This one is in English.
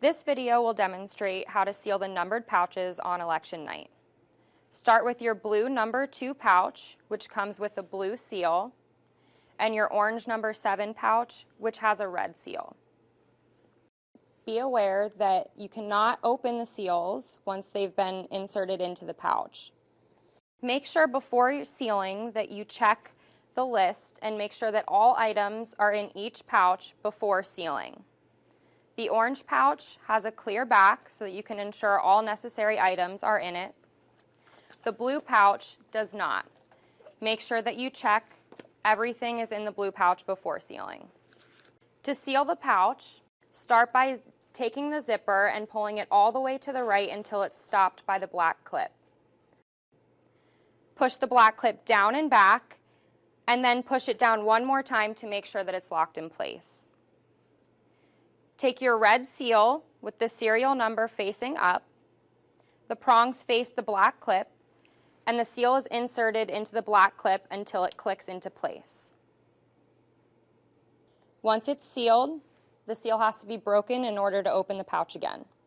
This video will demonstrate how to seal the numbered pouches on election night. Start with your blue number 2 pouch, which comes with a blue seal, and your orange number 7 pouch, which has a red seal. Be aware that you cannot open the seals once they've been inserted into the pouch. Make sure before you're sealing that you check the list and make sure that all items are in each pouch before sealing. The orange pouch has a clear back so that you can ensure all necessary items are in it. The blue pouch does not. Make sure that you check everything is in the blue pouch before sealing. To seal the pouch, start by taking the zipper and pulling it all the way to the right until it's stopped by the black clip. Push the black clip down and back, and then push it down one more time to make sure that it's locked in place. Take your red seal with the serial number facing up, the prongs face the black clip, and the seal is inserted into the black clip until it clicks into place. Once it's sealed, the seal has to be broken in order to open the pouch again.